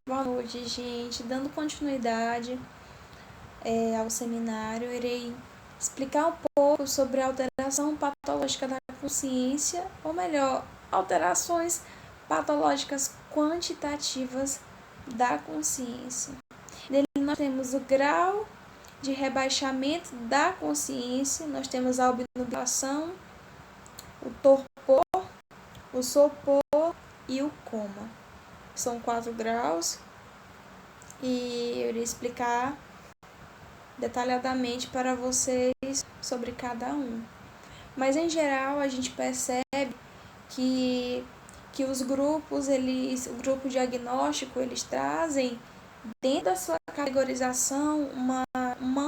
Boa noite, gente. Dando continuidade ao seminário, eu irei explicar um pouco sobre a alteração patológica da consciência, ou melhor, alterações patológicas quantitativas da consciência. Nele nós temos o grau de rebaixamento da consciência, nós temos a obnubilação, o torpor, o sopor e o coma. São 4 graus e eu irei explicar detalhadamente para vocês sobre cada um. Mas em geral a gente percebe que os grupos, o grupo diagnóstico, eles trazem dentro da sua categorização uma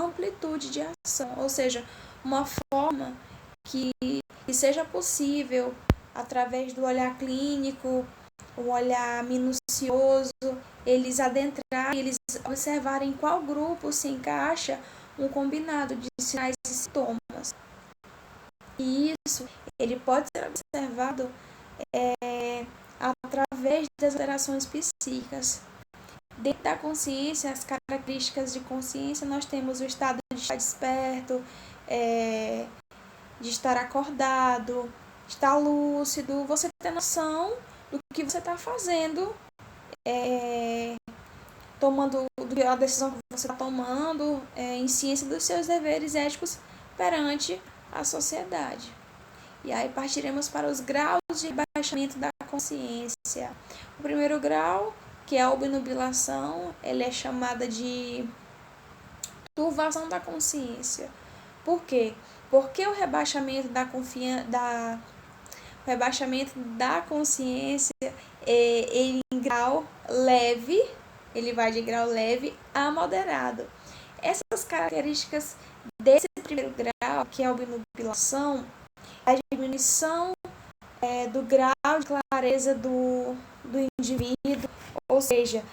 amplitude de ação, ou seja, uma forma que seja possível, através do olhar clínico, um olhar minucioso, eles adentrarem, eles observarem em qual grupo se encaixa um combinado de sinais e sintomas. E isso ele pode ser observado através das alterações psíquicas. Dentro da consciência, as características de consciência, nós temos o estado de estar desperto, de estar acordado, estar lúcido, você ter noção do que você está fazendo, tomando a decisão que você está tomando, em ciência dos seus deveres éticos perante a sociedade. E aí partiremos para os graus de rebaixamento da consciência. O primeiro grau, que é a obnubilação, ele é chamada de turvação da consciência. Por quê? Porque o rebaixamento da consciência em grau leve, ele vai de grau leve a moderado. Essas características desse primeiro grau, que é a obnubilação, a diminuição do grau de clareza do indivíduo, ou seja,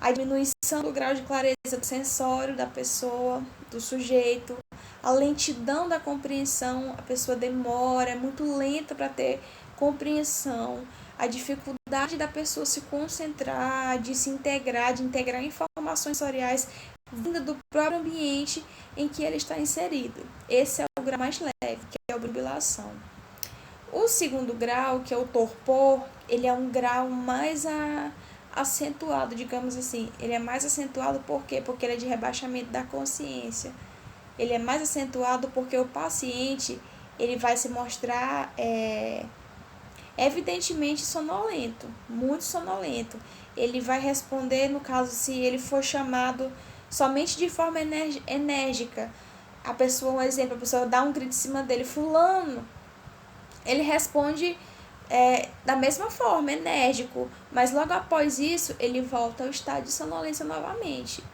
a diminuição do grau de clareza do sensório da pessoa, do sujeito, a lentidão da compreensão, a pessoa demora, é muito lenta para ter compreensão, a dificuldade da pessoa se concentrar, de se integrar, de integrar informações sensoriais vinda do próprio ambiente em que ele está inserido. Esse é o grau mais leve, que é a obnubilação. O segundo grau, que é o torpor, ele é um grau mais acentuado, digamos assim. Ele é mais acentuado por quê? Porque ele é de rebaixamento da consciência. Ele é mais acentuado porque o paciente ele vai se mostrar evidentemente sonolento, muito sonolento. Ele vai responder, no caso, se ele for chamado somente de forma enérgica. A pessoa, um exemplo, a pessoa dá um grito em cima dele, fulano, ele responde da mesma forma, enérgico, mas logo após isso ele volta ao estado de sonolência novamente.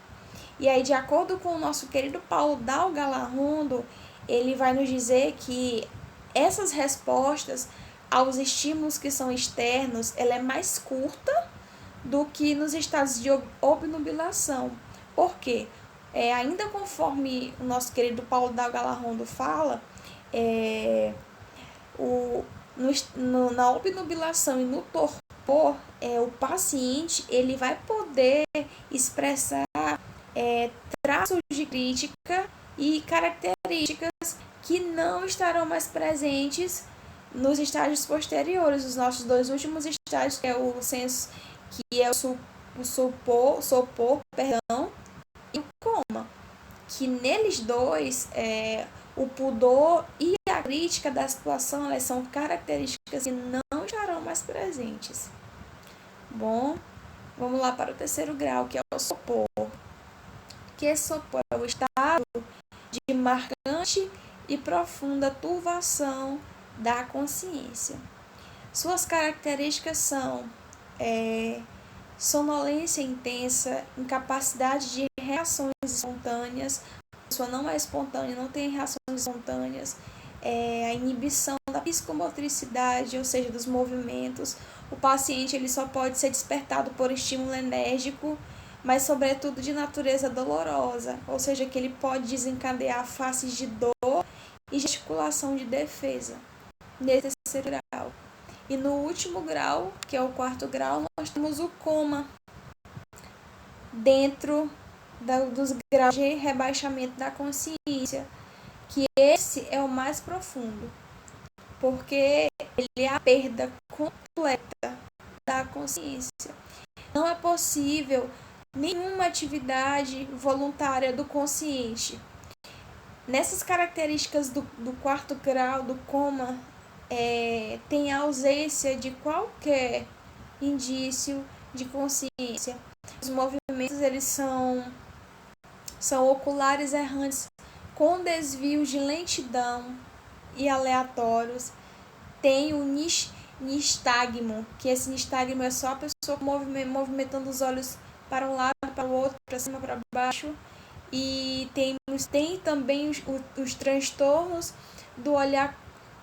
E aí, de acordo com o nosso querido Paulo Dal Galarrondo, ele vai nos dizer que essas respostas aos estímulos que são externos, ela é mais curta do que nos estados de obnubilação. Por quê? Ainda conforme o nosso querido Paulo Dal Galarrondo fala, na obnubilação e no torpor, o paciente ele vai poder expressar traços de crítica e características que não estarão mais presentes nos estágios posteriores, os nossos dois últimos estágios, que é o senso, que é o sopor, e o coma, que neles dois, o pudor e a crítica da situação, elas são características que não estarão mais presentes. Bom, vamos lá para o terceiro grau, que é o sopor. Que sopor é o estado de marcante e profunda turvação da consciência. Suas características são sonolência intensa, incapacidade de reações espontâneas, a pessoa não é espontânea, não tem reações espontâneas, a inibição da psicomotricidade, ou seja, dos movimentos. O paciente ele só pode ser despertado por estímulo enérgico, mas sobretudo de natureza dolorosa, ou seja, que ele pode desencadear faces de dor e gesticulação de defesa, nesse terceiro grau. E no último grau, que é o quarto grau, nós temos o coma, dentro dos graus de rebaixamento da consciência, que esse é o mais profundo, porque ele é a perda completa da consciência. Não é possível nenhuma atividade voluntária do consciente. Nessas características do quarto grau do coma, tem a ausência de qualquer indício de consciência. Os movimentos eles são oculares errantes com desvios de lentidão e aleatórios. Tem o nistagmo, que esse nistagmo é só a pessoa movimentando os olhos para um lado, para o outro, para cima, para baixo. E tem também os transtornos do olhar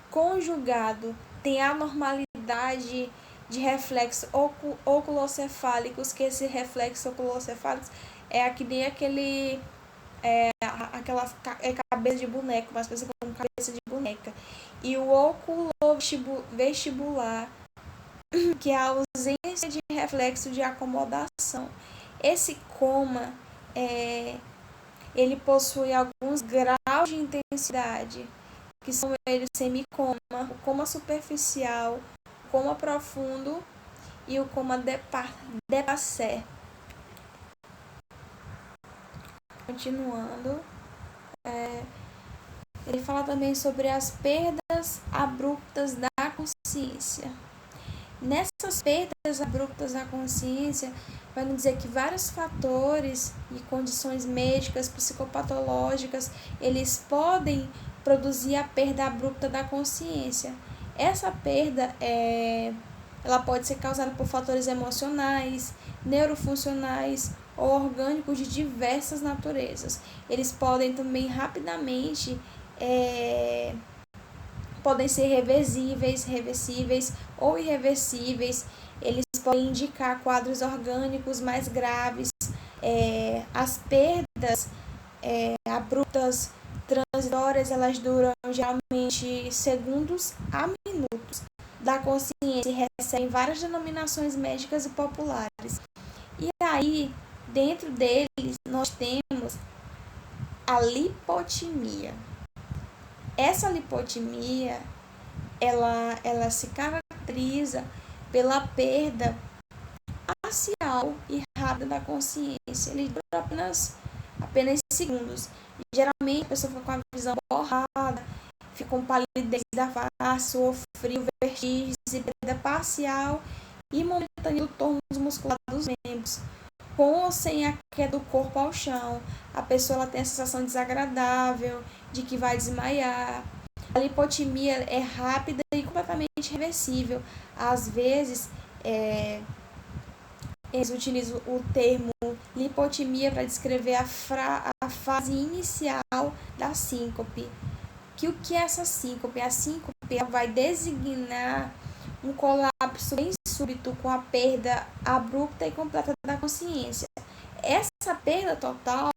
conjugado. Tem a anormalidade de reflexos oculocefálicos, que esse reflexo oculocefálico é que nem aquela cabeça de boneco, mas pensa como cabeça de boneca. E o oculovestibular, que é a ausência de reflexo de acomodação. Esse coma, ele possui alguns graus de intensidade, que são eles semicoma, o coma superficial, o coma profundo e o coma dépassé. Continuando, ele fala também sobre as perdas abruptas da consciência. Nessas perdas abruptas da consciência, vai nos dizer que vários fatores e condições médicas, psicopatológicas, eles podem produzir a perda abrupta da consciência. Essa perda ela pode ser causada por fatores emocionais, neurofuncionais ou orgânicos de diversas naturezas. Eles podem também rapidamente podem ser reversíveis ou irreversíveis. Eles podem indicar quadros orgânicos mais graves. As perdas abruptas transitórias, elas duram geralmente segundos a minutos da consciência e recebem várias denominações médicas e populares. E aí, dentro deles, nós temos a lipotimia. Essa lipotimia, ela se caracteriza pela perda parcial e rápida da consciência. Ele dura apenas segundos. Geralmente, a pessoa fica com a visão borrada, fica com palidez da face, ou frio, vertigem, perda parcial e momentânea do tônus muscular dos membros, com ou sem a queda do corpo ao chão. A pessoa ela tem a sensação desagradável de que vai desmaiar. A lipotimia é rápida e completamente reversível. Às vezes, eles utilizam o termo lipotimia para descrever a fase inicial da síncope. O que é essa síncope? A síncope vai designar um colapso bem súbito com a perda abrupta e completa da consciência. Essa perda total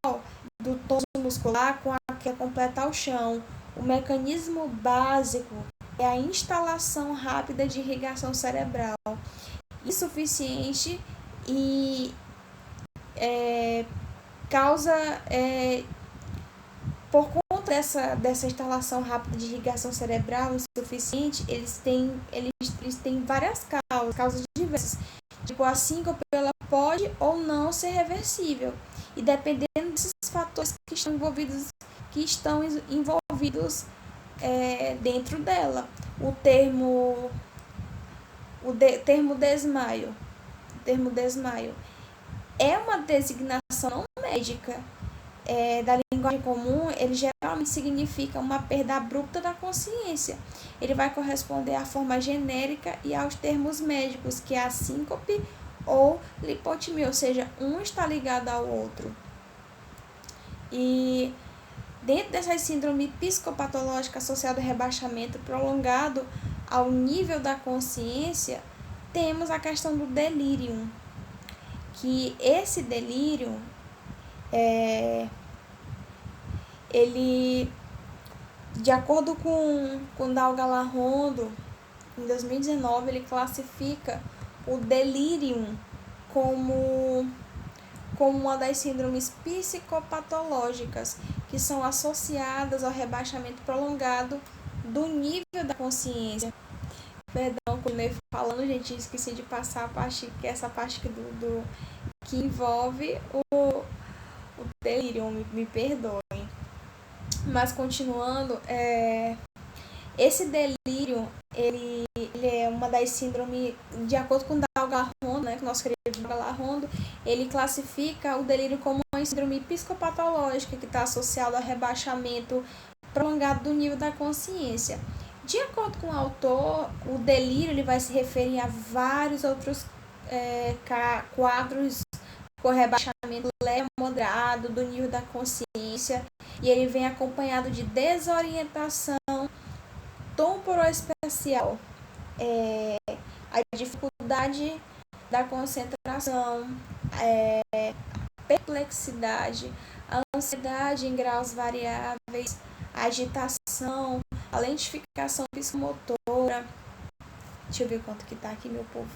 do tônus muscular com a queda completa ao chão. O mecanismo básico é a instalação rápida de irrigação cerebral, insuficiente e causa, por conta dessa instalação rápida de irrigação cerebral insuficiente, eles têm várias causas diversas. Tipo, a síncope ela pode ou não ser reversível, e dependendo desses fatores que estão envolvidos dentro dela. O termo desmaio é uma designação não médica da linguagem comum. Ele geralmente significa uma perda abrupta da consciência. Ele vai corresponder à forma genérica e aos termos médicos, que é a síncope ou lipotimia, ou seja, um está ligado ao outro. E dentro dessa síndrome psicopatológica associada ao rebaixamento prolongado ao nível da consciência, temos a questão do delírio, que esse delírio ele, de acordo com Dalgal Rondo, em 2019, ele classifica o delírio como como uma das síndromes psicopatológicas que são associadas ao rebaixamento prolongado do nível da consciência. Perdão, quando eu falando, gente, esqueci de passar a parte, que é essa parte que envolve o delírio, me perdoem. Mas continuando, esse delírio, ele é uma das síndromes, de acordo com Dalga Rondo, né, que nós queremos Dalga Rondo, ele classifica o delírio como uma síndrome psicopatológica que está associada ao rebaixamento prolongado do nível da consciência. De acordo com o autor, o delírio ele vai se referir a vários outros quadros com rebaixamento leve a moderado do nível da consciência, e ele vem acompanhado de desorientação temporoespacial, a dificuldade da concentração, a perplexidade, a ansiedade em graus variáveis, a agitação, a lentificação psicomotora. Deixa eu ver quanto que tá aqui, meu povo.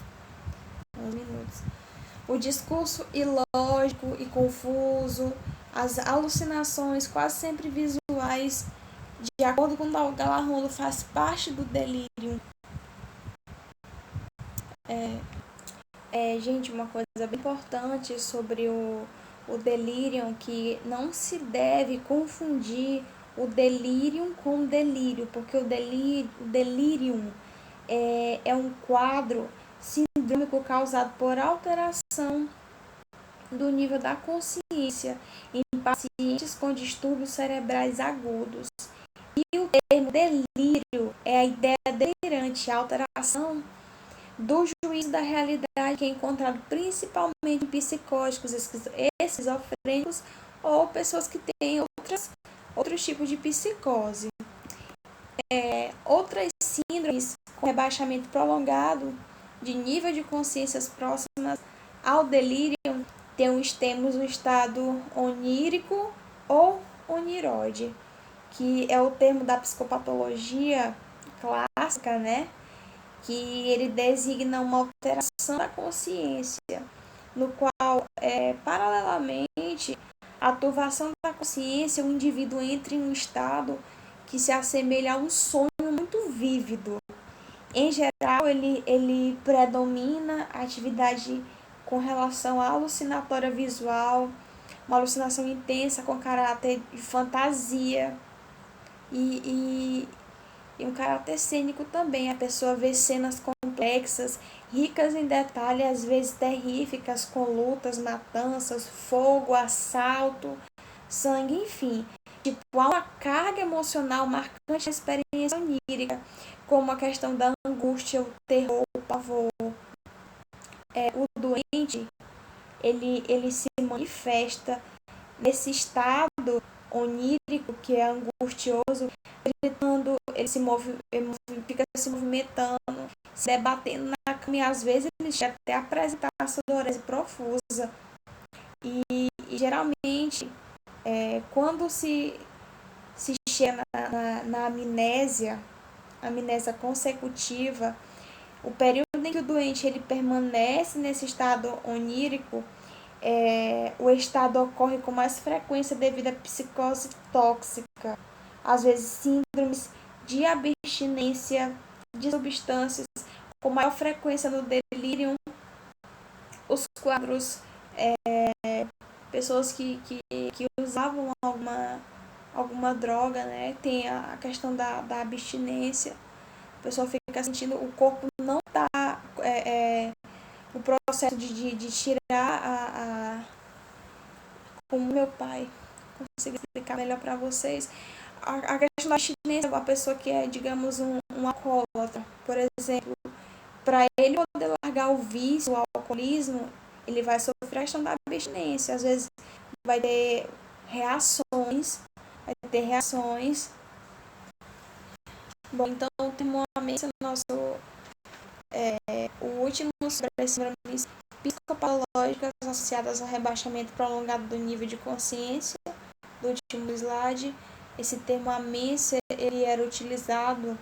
Uns minutos. O discurso ilógico e confuso, as alucinações quase sempre visuais, de acordo com Dalga Rondo, faz parte do delírio. Gente, uma coisa bem importante sobre o delírio, que não se deve confundir o delírio com o delírio, porque o delírio é um quadro sindrômico causado por alteração do nível da consciência em pacientes com distúrbios cerebrais agudos. E o termo delírio é a ideia delirante, a alteração do juízo da realidade, que é encontrado principalmente em psicóticos, esquizofrênicos ou pessoas que têm outros tipos de psicose. Outras síndromes com rebaixamento prolongado de nível de consciências próximas ao delírio temos o estado onírico ou oniroide, que é o termo da psicopatologia clássica, né? Que ele designa uma alteração da consciência, no qual, paralelamente à turvação da consciência, o indivíduo entra em um estado que se assemelha a um sonho muito vívido. Em geral, ele predomina a atividade com relação à alucinatória visual, uma alucinação intensa com caráter de fantasia e um caráter cênico também. A pessoa vê cenas complexas, ricas em detalhes, às vezes terríficas, com lutas, matanças, fogo, assalto, sangue, enfim. Tipo, há uma carga emocional marcante na experiência onírica, como a questão da angústia, o terror, o pavor. O doente, ele se manifesta nesse estado onírico, que é angustioso, gritando, ele fica se movimentando, se debatendo na cama, e às vezes ele chega até a apresentar sudorese profusa. E geralmente, quando se chega na amnésia consecutiva, o período em que o doente ele permanece nesse estado onírico, o estado ocorre com mais frequência devido à psicose tóxica, às vezes síndromes de abstinência de substâncias, com maior frequência no delírio, os quadros, pessoas que usavam alguma droga, né? Tem a questão da abstinência, a pessoa fica sentindo, o corpo não está, o processo de tirar como meu pai consigo explicar melhor para vocês, a questão da abstinência, a pessoa que é, digamos, um alcoólatra, por exemplo, para ele poder largar o vício, o alcoolismo, ele vai sofrer a questão da abstinência, às vezes vai ter reações. Bom, então ultimamente o último sobre as síndromes psicopatológicas associadas ao rebaixamento prolongado do nível de consciência, do último slide. Esse termo amência, ele era utilizado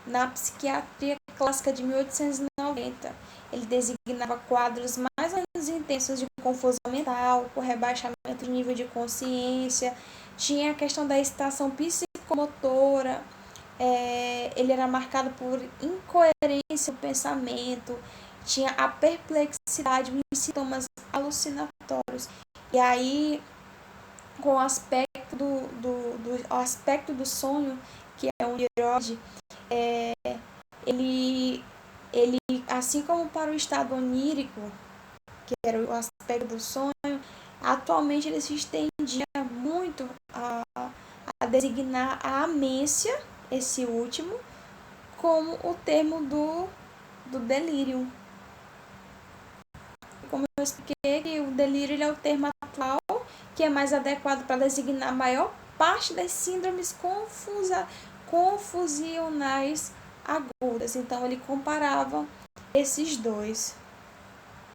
na psiquiatria clássica de 1890. Ele designava quadros mais ou menos intensos de confusão mental, por rebaixamento de nível de consciência, tinha a questão da excitação psicomotora, ele era marcado por incoerência do pensamento, tinha a perplexidade, os sintomas alucinatórios. E aí, com o aspecto do sonho, que é um neuróide, ele, assim como para o estado onírico, que era o aspecto do sonho, atualmente ele se estendia muito a designar a amência, esse último, como o termo do delírio. Como eu expliquei, o delírio ele é o termo atual que é mais adequado para designar a maior parte das síndromes confusionais agudas. Então, ele comparava esses dois.